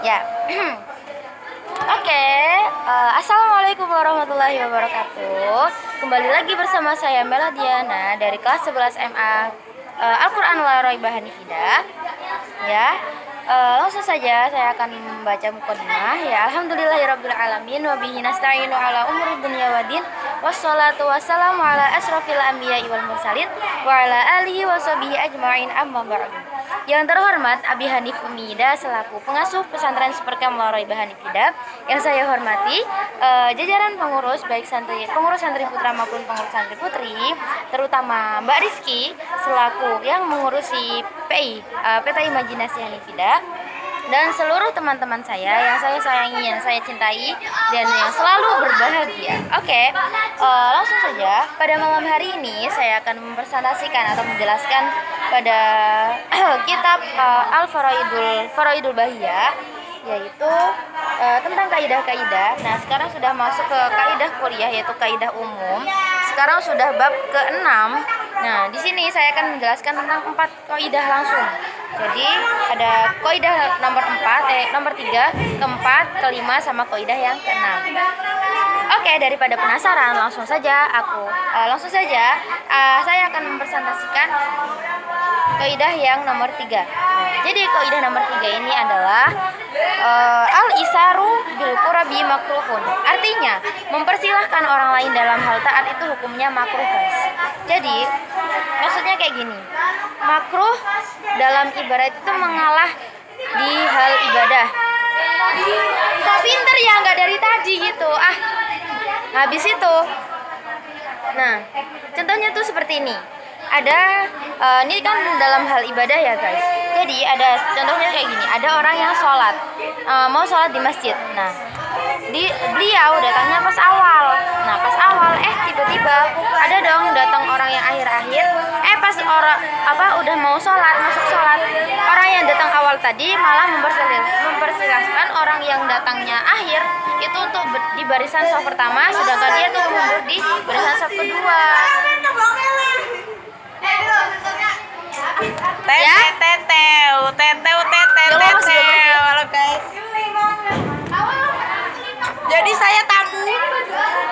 Ya. Oke, Assalamualaikum warahmatullahi wabarakatuh. Kembali lagi bersama saya Meladiana dari kelas 11 MA Al-Quran La Raiba Hanifidah. Ya, langsung saja saya akan membaca mukadimah. Ya, alhamdulillahirabbil alamin wa bihi nasta'inu ala umuri dunya waddin. Wassalatu wassalamu ala asrofil anbiya'i wal mursalin wa ala alihi wa sahbihi ajma'in, amma ba'du. Yang terhormat Abi Hanif Umida selaku pengasuh pesantren Supercamp La Raiba Hanifidah, yang saya hormati jajaran pengurus baik pengurus santri putra maupun pengurus santri putri, terutama Mbak Rizky selaku yang mengurusi PTA Imajinasi Hanifidah, dan seluruh teman-teman saya yang saya sayangi, yang saya cintai, dan yang selalu berbahagia. Oke, langsung saja. Pada malam hari ini saya akan mempresentasikan atau menjelaskan pada kitab Al-Faraidul Bahiyah, yaitu tentang kaidah-kaidah. Nah, sekarang sudah masuk ke kaidah kuliah, yaitu kaidah umum. Sekarang sudah bab ke-6. Nah, di sini saya akan menjelaskan tentang 4 kaidah langsung. Jadi ada kaidah nomor 3, keempat, kelima, sama kaidah yang ke-6. Oke, daripada penasaran, langsung saja saya akan mempresentasikan kaidah yang nomor 3. Jadi kaidah nomor 3 ini adalah al-isaru bil qurabi makruhun. Artinya, mempersilahkan orang lain dalam hal taat itu hukumnya makruh, guys. Jadi, maksudnya kayak gini. Makruh dalam ibarat itu mengalah di hal ibadah. Kok pinter ya, nggak dari tadi gitu. Habis itu. Nah, contohnya tuh seperti ini. Ada ini kan dalam hal ibadah ya, guys. Jadi ada contohnya kayak gini. Ada orang yang sholat, mau sholat di masjid. Nah, beliau datangnya pas awal. Nah, pas awal tiba-tiba ada dong datang orang yang akhir-akhir. Pas udah mau sholat, masuk sholat, orang yang datang awal tadi malah mempersilahkan orang yang datangnya akhir itu untuk di barisan saf pertama, sedangkan dia tuh mundur di barisan saf kedua. Halo guys. Jadi saya tamu.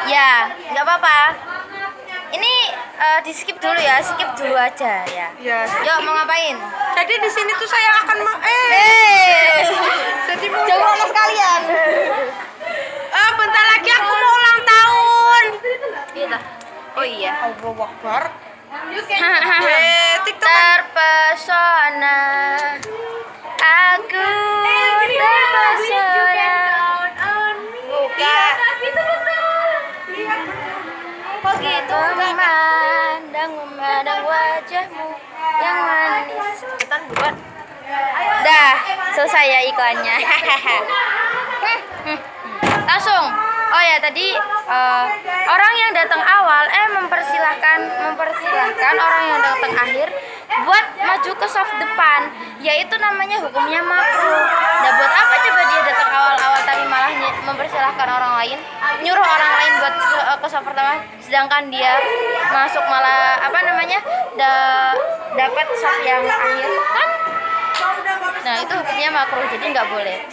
Ya, nggak apa-apa. Ini di skip dulu ya, skip dulu aja ya. Ya. Yuk, mau ngapain? Jadi di sini tuh saya akan jadi mau Jangan sekalian. bentar lagi aku mau ulang tahun. Gitu. Oh iya. Allahu Akbar. TikTok. Terpesona, aku terpesona. Bukan. Kok gitu memandang wajahmu yang manis. Cepetan buat. Dah, selesai ya iklannya. Langsung. Oh ya, tadi orang yang datang awal mempersilahkan orang yang datang akhir buat maju ke saf depan, yaitu namanya hukumnya makruh. Nah, buat apa coba dia datang awal-awal tapi malah mempersilahkan orang lain, nyuruh orang lain buat ke saf pertama, sedangkan dia masuk malah dapat saf yang akhir kan? Nah, itu hukumnya makruh, jadi nggak boleh.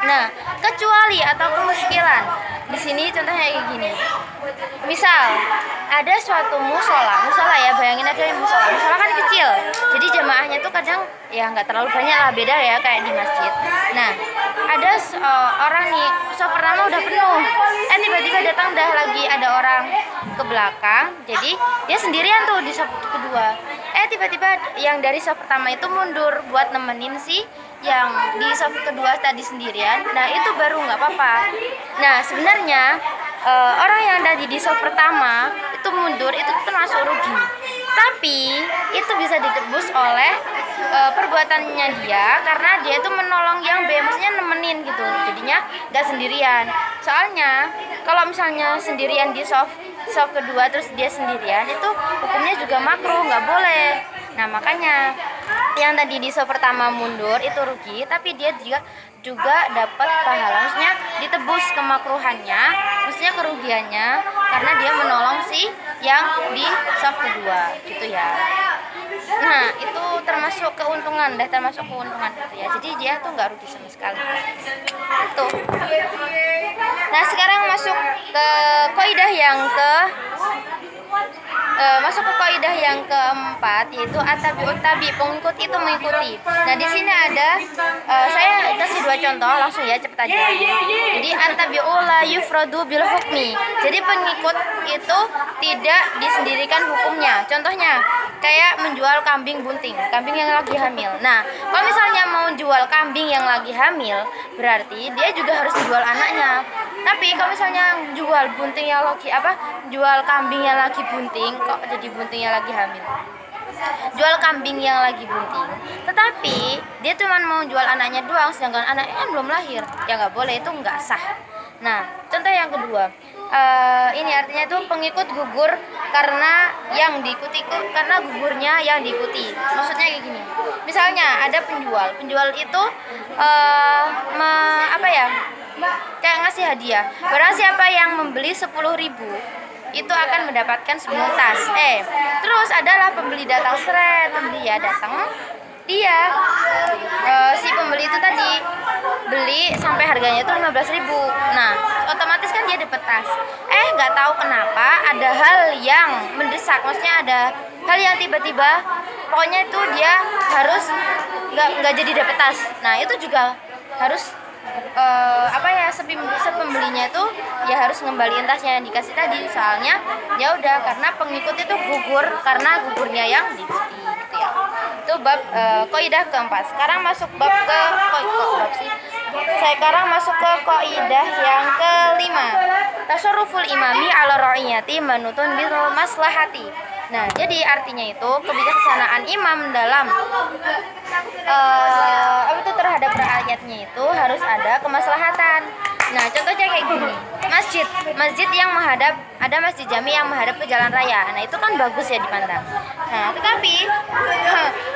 Nah, kecuali atau kemiskinan. Di sini contohnya kayak gini. Misal ada suatu musola ya, bayangin aja musola kan kecil. Jadi jamaahnya tuh kadang ya nggak terlalu banyak lah, beda ya kayak di masjid. Nah, ada orang nih, saf pertama udah penuh. Tiba-tiba datang lagi ada orang ke belakang. Jadi dia sendirian tuh di saf kedua. Tiba-tiba yang dari saf pertama itu mundur buat nemenin si yang di saf kedua tadi sendirian. Nah, itu baru nggak apa-apa. Nah, sebenarnya orang yang tadi di saf pertama itu mundur itu termasuk rugi, tapi itu bisa ditebus oleh perbuatannya dia, karena dia itu menolong yang maksudnya nemenin gitu, jadinya nggak sendirian. Soalnya kalau misalnya sendirian di saf kedua terus dia sendirian, itu hukumnya juga makruh, nggak boleh. Nah, makanya yang tadi di saf pertama mundur itu rugi, tapi dia juga dapat pahala, maksudnya ditebus kemakruhannya, maksudnya kerugiannya, karena dia menolong si yang di saf kedua gitu ya. Nah, itu termasuk keuntungan gitu ya. Jadi dia tuh nggak rugi sama sekali. Itu. Nah, sekarang masuk ke kaidah yang keempat, yaitu atabiut tabi, pengikut itu mengikuti. Nah, di sini ada saya kasih dua contoh langsung ya, cepet aja. Jadi atabiu la yufradu bil hukmi. Jadi pengikut itu tidak disendirikan hukumnya. Contohnya kayak menjual kambing bunting, kambing yang lagi hamil. Nah, kalau misalnya mau jual kambing yang lagi hamil, berarti dia juga harus jual anaknya. Tapi kalau misalnya jual bunting yang lagi jual kambing yang lagi bunting, kok jadi bunting yang lagi hamil? Jual kambing yang lagi bunting, tetapi dia cuma mau jual anaknya doang, sedangkan anaknya kan belum lahir, ya nggak boleh, itu nggak sah. Nah, contoh yang kedua, ini artinya tuh pengikut gugur karena yang diikuti, karena gugurnya yang diikuti. Maksudnya kayak gini, misalnya ada penjual itu kayak ngasih hadiah, barang siapa yang membeli 10.000 itu akan mendapatkan sebuah tas. Terus adalah pembeli datang, si pembeli itu tadi beli sampai harganya itu 15.000. Nah, otomatis kan dia dapat tas. Nggak tahu kenapa ada hal yang mendesak, maksudnya ada hal yang tiba-tiba, pokoknya itu dia harus nggak jadi dapat tas. Nah, itu juga harus pembelinya itu ya harus ngembaliin tasnya yang dikasih tadi, soalnya ya udah, karena pengikut itu gugur karena gugurnya yang diikuti gitu ya. Itu bab kaidah keempat. Sekarang masuk bab sekarang masuk ke kaidah yang kelima. Tasarruful imami ala ra'iyati manutun bil maslahati. Nah, jadi artinya itu kebijaksanaan imam dalam terhadap rakyatnya itu harus ada kemaslahatan. Nah, contohnya kayak gini, masjid yang menghadap, ada masjid jami yang menghadap ke jalan raya. Nah, itu kan bagus ya dipandang. Nah, tetapi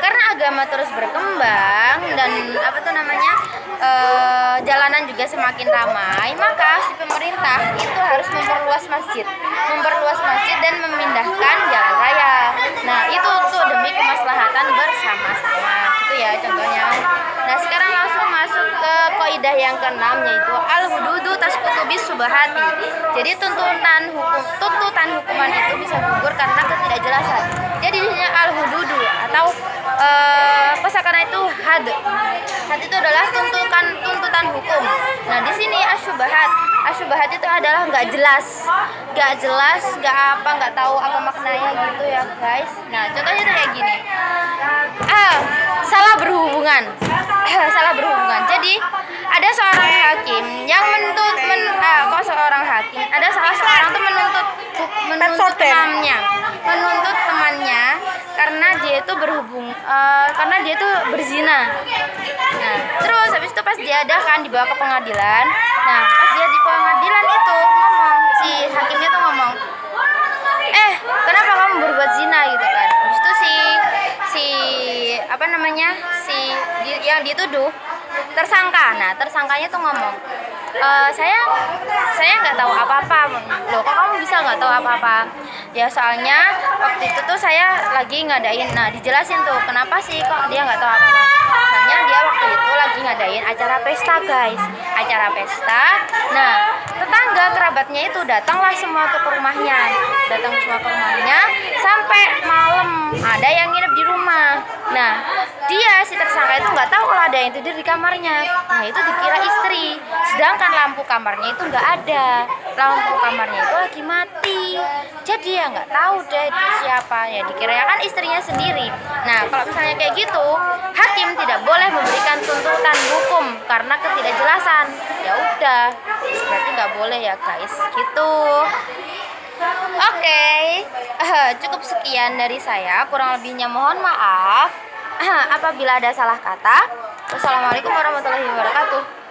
karena agama terus berkembang dan jalanan juga semakin ramai, maka si pemerintah itu harus memperluas masjid dan memindahkan jalan raya. Nah, itu tuh demi kemaslahatan bersama-sama gitu ya contohnya. Nah, sekarang langsung masuk ke kaidah yang keenam, yaitu al-hududu tasqutu bis subahati. Jadi tuntutan hukuman itu bisa gugur karena ketidakjelasan. Jadi di sini al-hududu atau kosakata itu had itu adalah tuntutan hukum. Nah, di sini asyubahat itu adalah nggak jelas, nggak tahu apa maknanya gitu ya guys. Nah, contohnya itu kayak gini, salah berhubungan. Jadi ada seorang hakim yang ada salah seorang tuh menuntut temannya karena dia itu karena dia itu berzina. Nah, terus habis itu pas dia dibawa ke pengadilan. Nah, pas dia di pengadilan itu si hakimnya tuh ngomong, kenapa kamu berbuat zina gitu kan. Habis itu yang dituduh tersangka. Nah, tersangkanya tuh ngomong, saya nggak tahu apa-apa. Loh, kok kamu bisa nggak tahu apa-apa? Ya, soalnya waktu itu tuh saya lagi ngadain. Nah, dijelasin tuh kenapa sih kok dia nggak tahu apa-apa. Soalnya dia waktu itu lagi ngadain acara pesta guys, Nah, tetangga kerabatnya itu datanglah semua ke rumahnya sampai malam, ada yang nginep di rumah. Nah, si tersangka itu nggak tahu kalau ada yang tidur di kamarnya. Nah, itu dikira istri, sedangkan lampu kamarnya itu nggak ada, lampu kamarnya itu lagi mati. Jadi ya nggak tahu deh itu siapa, ya dikira ya kan istrinya sendiri. Nah, kalau misalnya kayak gitu, hakim tidak boleh memberikan tuntutan hukum karena ketidakjelasan. Ya udah, berarti nggak boleh ya guys gitu. Oke, cukup sekian dari saya, kurang lebihnya mohon maaf apabila ada salah kata. Wassalamualaikum warahmatullahi wabarakatuh.